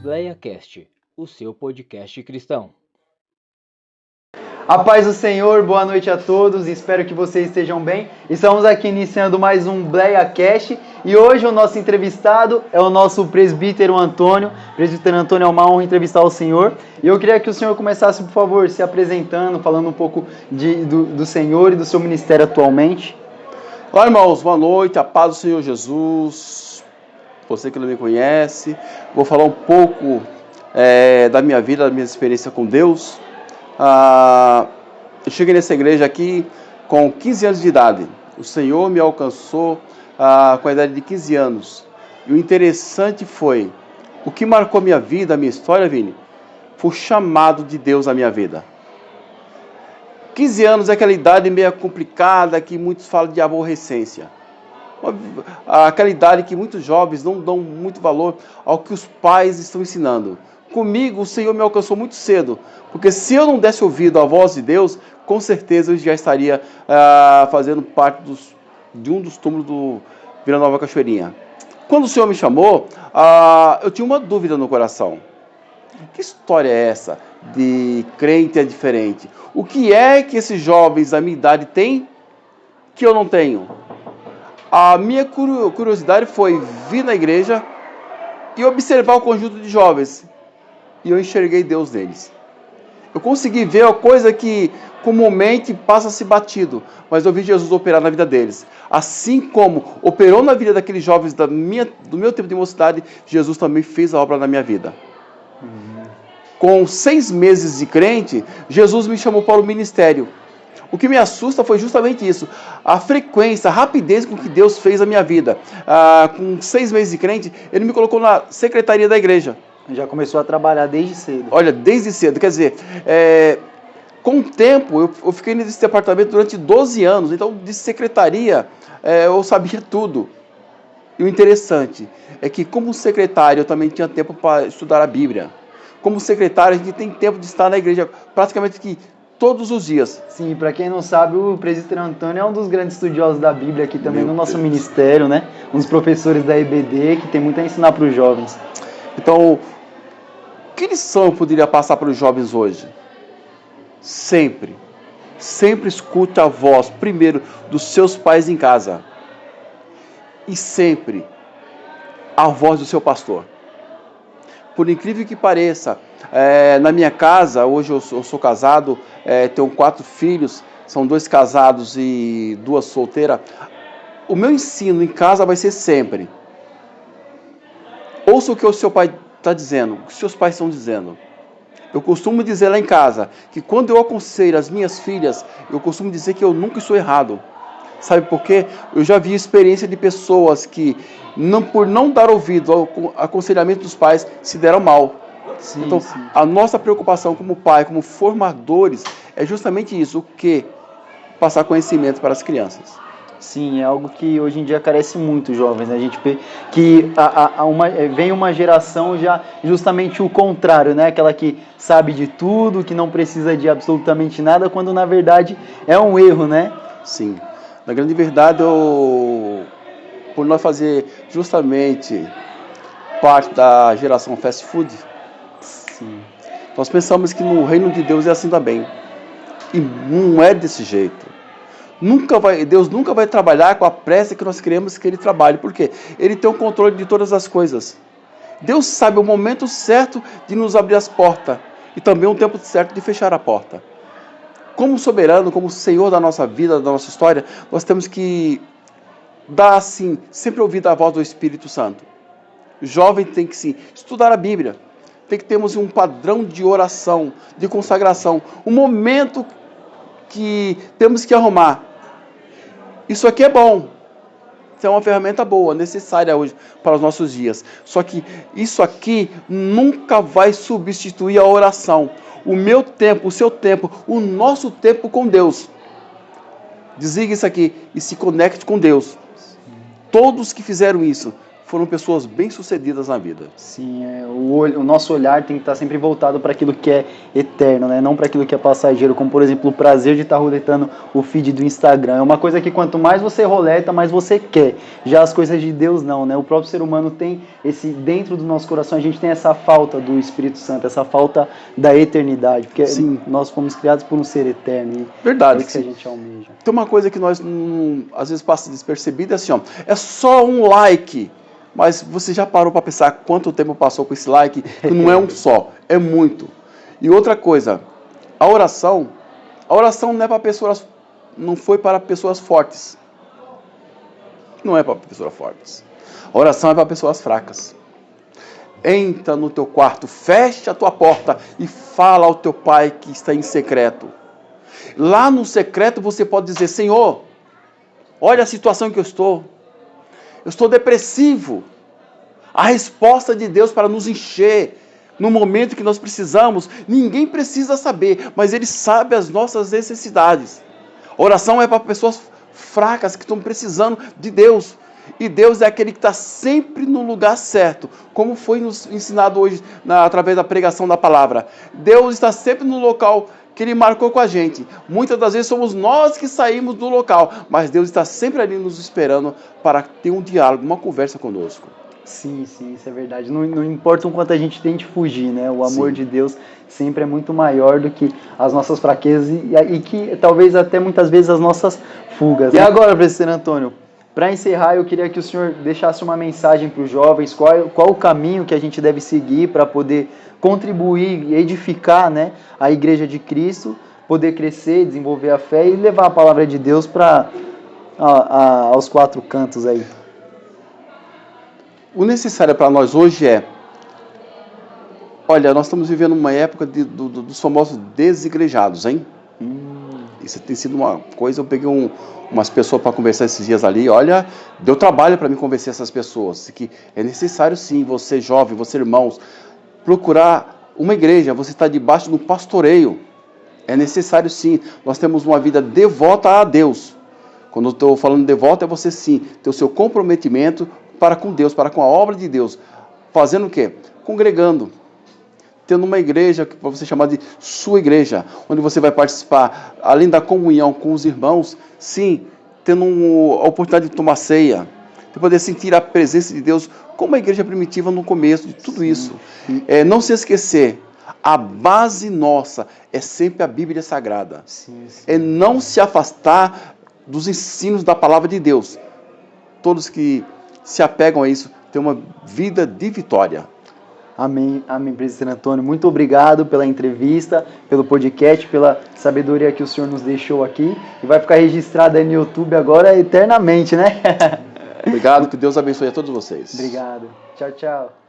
BleiaCast, o seu podcast cristão. A paz do Senhor, boa noite a todos, espero que vocês estejam bem. Estamos aqui iniciando mais um BleiaCast e hoje o nosso entrevistado é o nosso presbítero Antônio. Presbítero Antônio, é uma honra entrevistar o senhor. E eu queria que o senhor começasse, por favor, se apresentando, falando um pouco do senhor e do seu ministério atualmente. Olá, irmãos, boa noite, a paz do Senhor Jesus. Você que não me conhece, vou falar um pouco da minha vida, da minha experiência com Deus. Eu cheguei nessa igreja aqui com 15 anos de idade. O Senhor me alcançou com a idade de 15 anos. E o interessante foi, o que marcou minha vida, a minha história, Vini, foi o chamado de Deus à minha vida. 15 anos é aquela idade meio complicada que muitos falam de aborrecência. Aquela idade que muitos jovens não dão muito valor ao que os pais estão ensinando. Comigo, o Senhor me alcançou muito cedo, porque se eu não desse ouvido à voz de Deus, com certeza eu já estaria fazendo parte de um dos túmulos do Vila Nova Cachoeirinha. Quando o Senhor me chamou, eu tinha uma dúvida no coração. Que história é essa de crente é diferente? O que é que esses jovens da minha idade têm que eu não tenho? A minha curiosidade foi vir na igreja e observar o conjunto de jovens. E eu enxerguei Deus neles. Eu consegui ver a coisa que comumente passa-se batido, mas eu vi Jesus operar na vida deles. Assim como operou na vida daqueles jovens do meu tempo de mocidade, Jesus também fez a obra na minha vida. Com 6 meses de crente, Jesus me chamou para o ministério. O que me assusta foi justamente isso, a frequência, a rapidez com que Deus fez a minha vida. Com 6 meses de crente, Ele me colocou na secretaria da igreja. Já começou a trabalhar desde cedo. Olha, desde cedo, quer dizer, com o tempo, eu fiquei nesse departamento durante 12 anos, então de secretaria eu sabia tudo. E o interessante é que como secretário eu também tinha tempo para estudar a Bíblia. Como secretário a gente tem tempo de estar na igreja praticamente que todos os dias. Sim, para quem não sabe, o presbítero Antônio é um dos grandes estudiosos da Bíblia aqui também no nosso ministério, né? Um dos professores da EBD que tem muito a ensinar para os jovens. Então, que lição eu poderia passar para os jovens hoje? Sempre escute a voz, primeiro, dos seus pais em casa. E sempre a voz do seu pastor. Por incrível que pareça, na minha casa, hoje eu sou casado, tenho 4 filhos, são 2 casados e 2 solteiras. O meu ensino em casa vai ser sempre: ouça o que o seu pai está dizendo, o que seus pais estão dizendo. Eu costumo dizer lá em casa que quando eu aconselho as minhas filhas, eu costumo dizer que eu nunca estou errado. Sabe por quê? Eu já vi experiência de pessoas que, por não dar ouvido ao aconselhamento dos pais, se deram mal. Sim, então, sim. A nossa preocupação como pai, como formadores, é justamente isso, o quê? Passar conhecimento para as crianças. Sim, é algo que hoje em dia carece muito, jovens. A gente vê que vem uma geração já justamente o contrário, né? Aquela que sabe de tudo, que não precisa de absolutamente nada, quando na verdade é um erro, né? Sim. Na grande verdade, por nós fazer justamente parte da geração fast food, Sim. nós pensamos que no reino de Deus é assim também. E não é desse jeito. Deus nunca vai trabalhar com a pressa que nós queremos que Ele trabalhe. Por quê? Ele tem o controle de todas as coisas. Deus sabe o momento certo de nos abrir as portas e também o tempo certo de fechar a porta. Como soberano, como Senhor da nossa vida, da nossa história, nós temos que dar, assim, sempre ouvir a voz do Espírito Santo. O jovem tem que, sim, estudar a Bíblia. Tem que termos um padrão de oração, de consagração. Um momento que temos que arrumar. Isso aqui é bom. Isso é uma ferramenta boa, necessária hoje para os nossos dias. Só que isso aqui nunca vai substituir a oração. O meu tempo, o seu tempo, o nosso tempo com Deus. Desligue isso aqui e se conecte com Deus. Todos que fizeram isso foram pessoas bem-sucedidas na vida. Sim, o nosso olhar tem que estar sempre voltado para aquilo que é eterno, né? Não para aquilo que é passageiro, como por exemplo o prazer de estar roletando o feed do Instagram. É uma coisa que quanto mais você roleta, mais você quer. Já as coisas de Deus não, né? O próprio ser humano tem dentro do nosso coração, a gente tem essa falta do Espírito Santo, essa falta da eternidade, porque Sim. nós fomos criados por um ser eterno. E Verdade. é isso que a gente almeja. Tem uma coisa que nós às vezes passa despercebida, assim, ó, é só um like. Mas você já parou para pensar quanto tempo passou com esse like? Que não é um só, é muito. E outra coisa, a oração não é para pessoas, não foi para pessoas fortes. Não é para pessoas fortes. A oração é para pessoas fracas. Entra no teu quarto, fecha a tua porta e fala ao teu pai que está em secreto. Lá no secreto você pode dizer: Senhor, olha a situação em que eu estou depressivo. A resposta de Deus para nos encher no momento que nós precisamos, ninguém precisa saber, mas Ele sabe as nossas necessidades. A oração é para pessoas fracas que estão precisando de Deus. E Deus é aquele que está sempre no lugar certo, como foi nos ensinado hoje através da pregação da palavra. Deus está sempre no local que Ele marcou com a gente. Muitas das vezes somos nós que saímos do local, mas Deus está sempre ali nos esperando para ter um diálogo, uma conversa conosco. Sim, isso é verdade. Não importa o quanto a gente tente fugir, né? O amor de Deus sempre é muito maior do que as nossas fraquezas e que talvez até muitas vezes as nossas fugas. E agora, presbítero Antônio, para encerrar, eu queria que o senhor deixasse uma mensagem para os jovens, qual o caminho que a gente deve seguir para poder contribuir e edificar, né, a Igreja de Cristo, poder crescer, desenvolver a fé e levar a palavra de Deus para aos quatro cantos aí. O necessário para nós hoje é, olha, nós estamos vivendo uma época dos famosos desigrejados, hein? Isso tem sido uma coisa, eu peguei umas pessoas para conversar esses dias ali, olha, deu trabalho para me convencer essas pessoas, que é necessário sim, você jovem, você irmãos, procurar uma igreja, você está debaixo de um pastoreio, é necessário sim, nós temos uma vida devota a Deus. Quando eu estou falando devota, é você sim, ter o seu comprometimento para com Deus, para com a obra de Deus, fazendo o quê? Congregando, tendo uma igreja que você chamar de sua igreja, onde você vai participar, além da comunhão com os irmãos, sim, tendo a oportunidade de tomar ceia, de poder sentir a presença de Deus, como a igreja primitiva no começo de tudo isso. Não se esquecer, a base nossa é sempre a Bíblia Sagrada. É não se afastar dos ensinos da palavra de Deus. Todos que se apegam a isso têm uma vida de vitória. Amém, presbítero Antônio. Muito obrigado pela entrevista, pelo podcast, pela sabedoria que o senhor nos deixou aqui. E vai ficar registrado aí no YouTube agora eternamente, né? Obrigado, que Deus abençoe a todos vocês. Obrigado. Tchau, tchau.